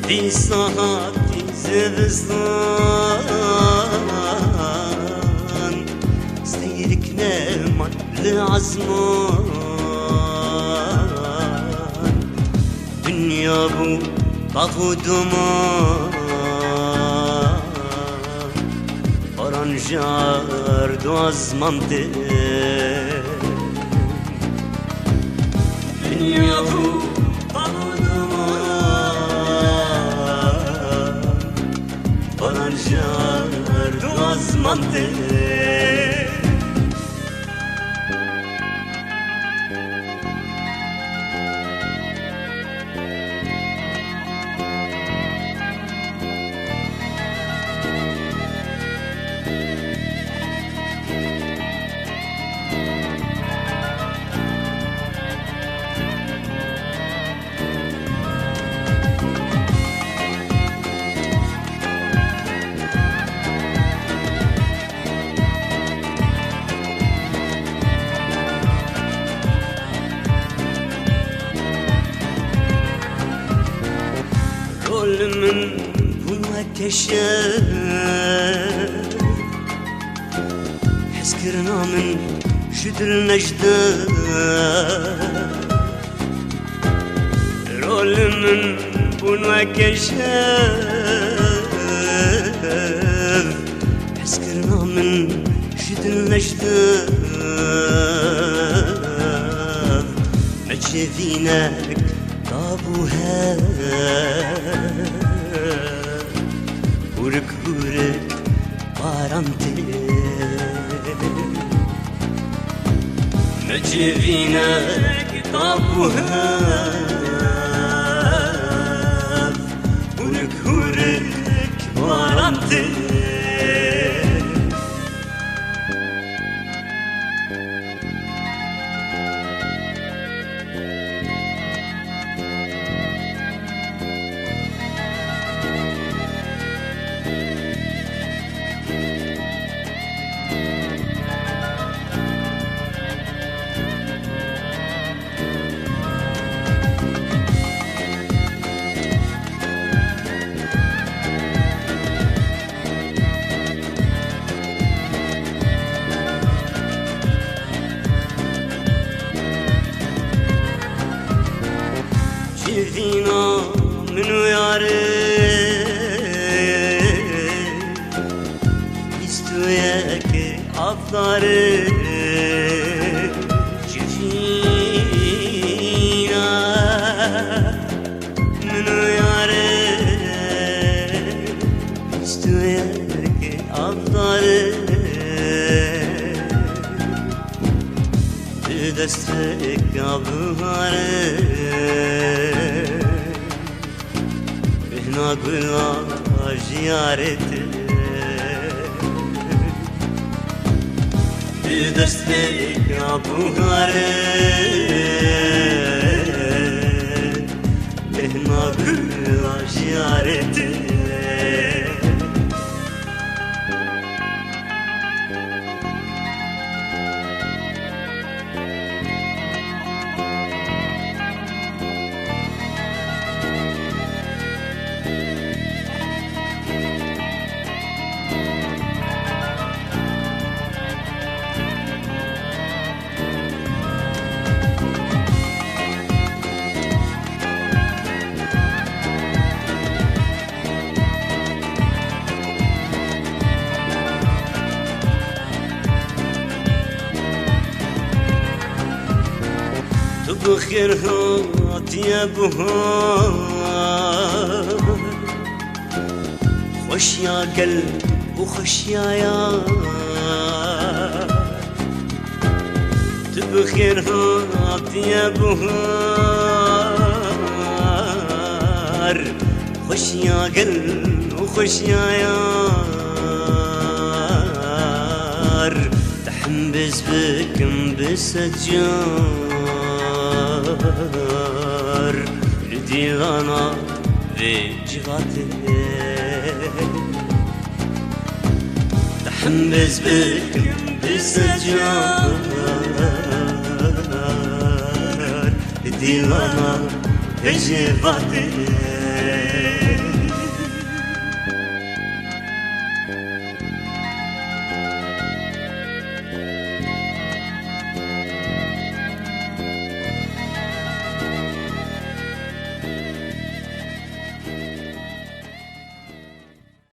في ساعتي زبستان سيرك نعمة لعزمان دنيا بو طاغو دمان فرنجار دو عزمانتي دنيا بو طاغو دمان فرنجار دو عزمانتي من بونا كشاف حسكرنا من شدر نجدة رول من بونا كشاف حسكرنا من شدر نجدة مجفينك طابوها ورك ورك بارانتي مجفينك طابوها ورك ورك بارانتي جفينا منو يعرف يستوياك عفطارك جفينا منو يعرف يستوياك عفطارك بدستك عبهارك ناقلا زيارتي بدستك عبهارك ناقلا زيارتي بخير هات يا بهار خوش يا قلب وخش يا يار بخير هات يا بهار خوش يا قلب وخش يا يار تحنبز بك بسجار لديغانا في جغاتي تحمس بك بالسجار لديغانا في جغاتي